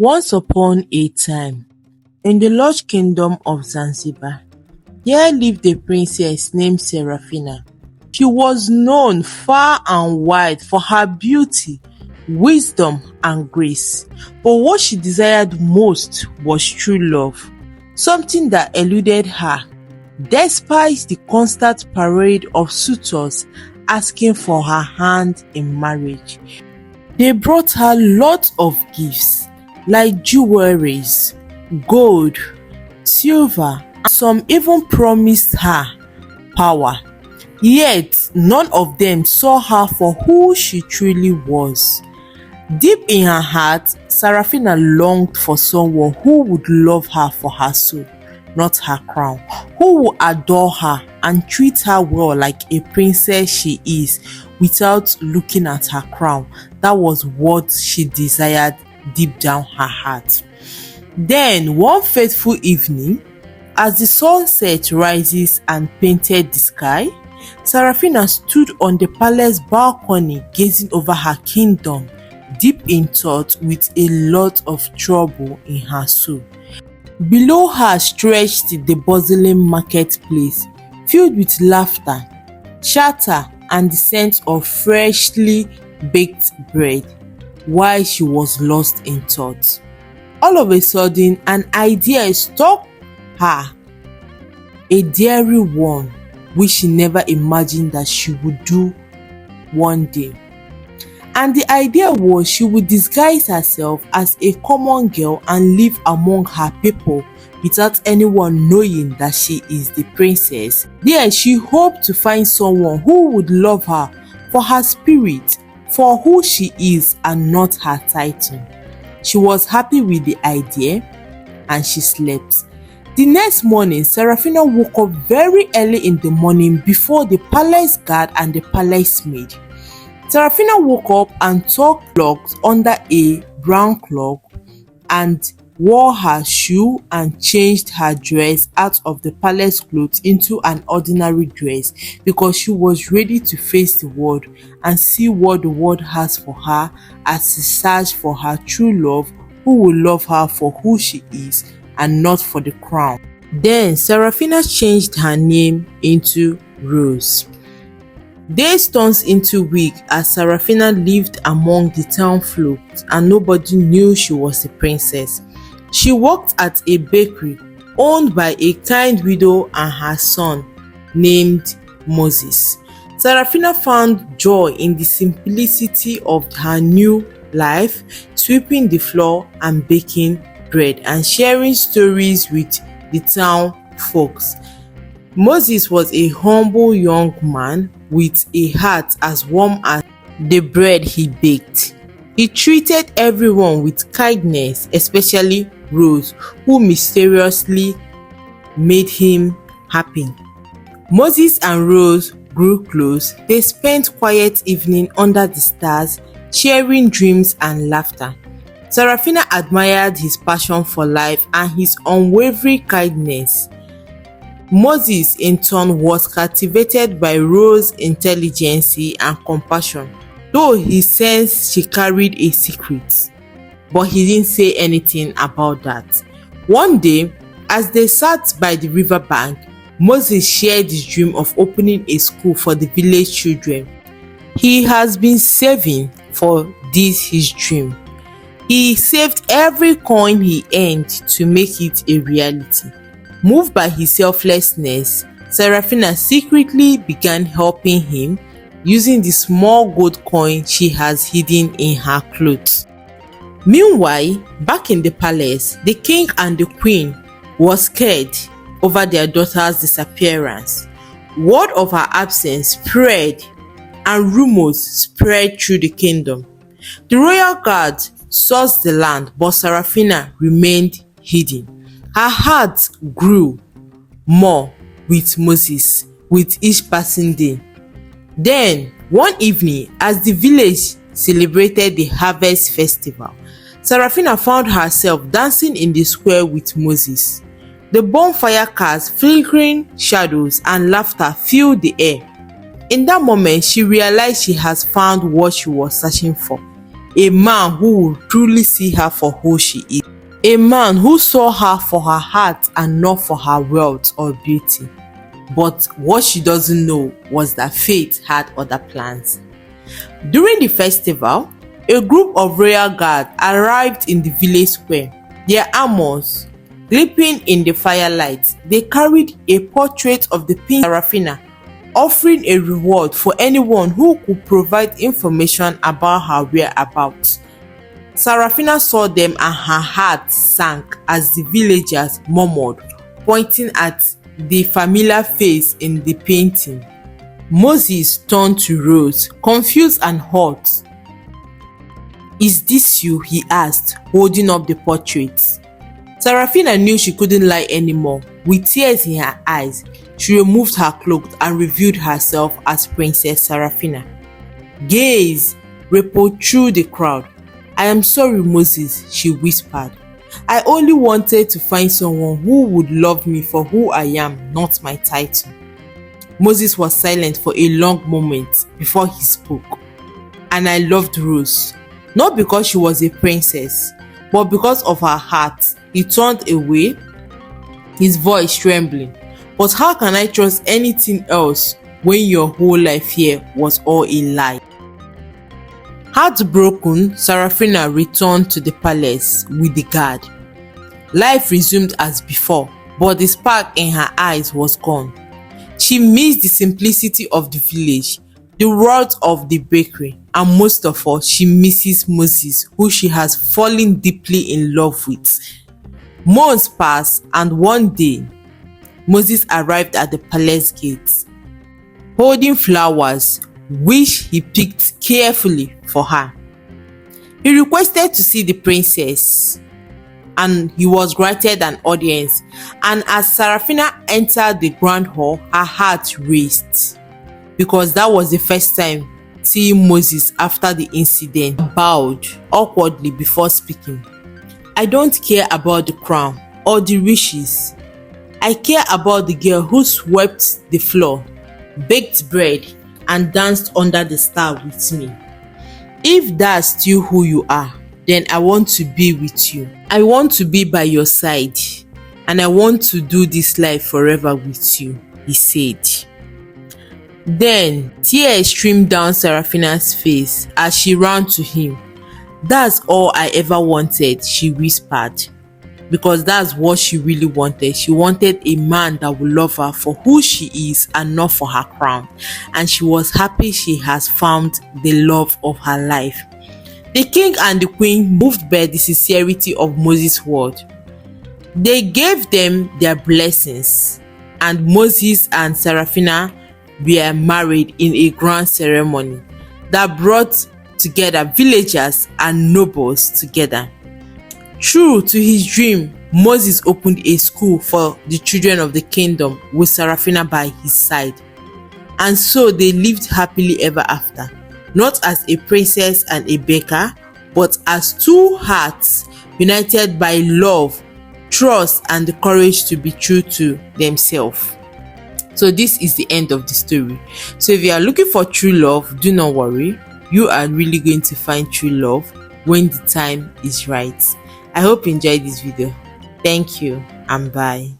Once upon a time, in the large kingdom of Zanzibar, there lived a princess named Seraphina. She was known far and wide for her beauty, wisdom, and grace. But what she desired most was true love, something that eluded her, despite the constant parade of suitors asking for her hand in marriage. They brought her lots of gifts like jewelries, gold, silver, and some even promised her power. Yet none of them saw her for who she truly was. Deep in her heart, Seraphina longed for someone who would love her for her soul, not her crown, who would adore her and treat her well like a princess she is without looking at her crown. That was what she desired deep down her heart. Then one fateful evening, as the sunset rises and painted the sky, Seraphina stood on the palace balcony gazing over her kingdom, deep in thought with a lot of trouble in her soul. Below her stretched the bustling marketplace, filled with laughter, chatter, and the scent of freshly baked bread, while she was lost in thought. All of a sudden, an idea struck her, a daring one which she never imagined that she would do one day. And the idea was she would disguise herself as a common girl and live among her people without anyone knowing that she is the princess. There she hoped to find someone who would love her for her spirit, for who she is and not her title. She was happy with the idea and she slept. The next morning, Seraphina woke up very early in the morning before the palace guard and the palace maid. Seraphina woke up and took clogs under a brown cloak and wore her shoe and changed her dress out of the palace clothes into an ordinary dress because she was ready to face the world and see what the world has for her as she searched for her true love, who will love her for who she is and not for the crown. Then Seraphina changed her name into Rose. Days turned into weeks as Seraphina lived among the town folk and nobody knew she was a princess. She worked at a bakery owned by a kind widow and her son named Moses. Seraphina found joy in the simplicity of her new life, sweeping the floor and baking bread and sharing stories with the town folks. Moses was a humble young man with a heart as warm as the bread he baked. He treated everyone with kindness, especially Rose, who mysteriously made him happy. Moses and Rose grew close. They spent quiet evening under the stars, sharing dreams and laughter. Seraphina admired his passion for life and his unwavering kindness. Moses, in turn, was captivated by Rose's intelligence and compassion, though he sensed she carried a secret. But he didn't say anything about that. One day, as they sat by the riverbank, Moses shared his dream of opening a school for the village children. He has been saving for this his dream. He saved every coin he earned to make it a reality. Moved by his selflessness, Seraphina secretly began helping him using the small gold coin she has hidden in her clothes. Meanwhile, back in the palace, the king and the queen were scared over their daughter's disappearance. Word of her absence spread and rumors spread through the kingdom. The royal guard searched the land, but Seraphina remained hidden. Her heart grew more with Moses with each passing day. Then, one evening, as the village celebrated the harvest festival, Seraphina found herself dancing in the square with Moses. The bonfire cast flickering shadows and laughter filled the air. In that moment, she realized she has found what she was searching for. a man who would truly see her for who she is. A man who saw her for her heart and not for her wealth or beauty. But what she doesn't know was that fate had other plans. During the festival, a group of royal guards arrived in the village square. Their armors glittering in the firelight, they carried a portrait of the Princess Seraphina, offering a reward for anyone who could provide information about her whereabouts. Seraphina saw them and her heart sank as the villagers murmured, pointing at the familiar face in the painting. Moses turned to Rose, confused and hurt. "Is this you?" he asked, holding up the portrait. Seraphina knew she couldn't lie anymore. With tears in her eyes, she removed her cloak and revealed herself as Princess Seraphina. Gaze rippled through the crowd. "I am sorry, Moses," she whispered. "I only wanted to find someone who would love me for who I am, not my title." Moses was silent for a long moment before he spoke. "And I loved Rose, not because she was a princess, but because of her heart." He turned away, his voice trembling. "But how can I trust anything else when your whole life here was all a lie?" Heartbroken, Seraphina returned to the palace with the guard. Life resumed as before, but the spark in her eyes was gone. She missed the simplicity of the village, the world of the bakery, and most of all, she misses Moses, who she has fallen deeply in love with. Months passed, and one day, Moses arrived at the palace gates, holding flowers, which he picked carefully for her. He requested to see the princess, and he was granted an audience. And as Seraphina entered the grand hall, her heart raced, because that was the first time seeing Moses after the incident. He bowed awkwardly before speaking. "I don't care about the crown or the riches. I care about the girl who swept the floor, baked bread, and danced under the star with me. If that's still who you are, then I want to be with you. I want to be by your side, and I want to do this life forever with you," he said. Then tears streamed down Seraphina's face as she ran to him. "That's all I ever wanted," she whispered, because that's what she really wanted. She wanted a man that would love her for who she is and not for her crown. And she was happy she has found the love of her life. The king and the queen, moved by the sincerity of Moses' word, they gave them their blessings, and Moses and Seraphina were married in a grand ceremony that brought together villagers and nobles together. True to his dream, Moses opened a school for the children of the kingdom with Seraphina by his side. And so they lived happily ever after, not as a princess and a baker, but as two hearts united by love, trust, and the courage to be true to themselves. So this is the end of the story. So if you are looking for true love, do not worry. You are really going to find true love when the time is right. I hope you enjoyed this video. Thank you and bye.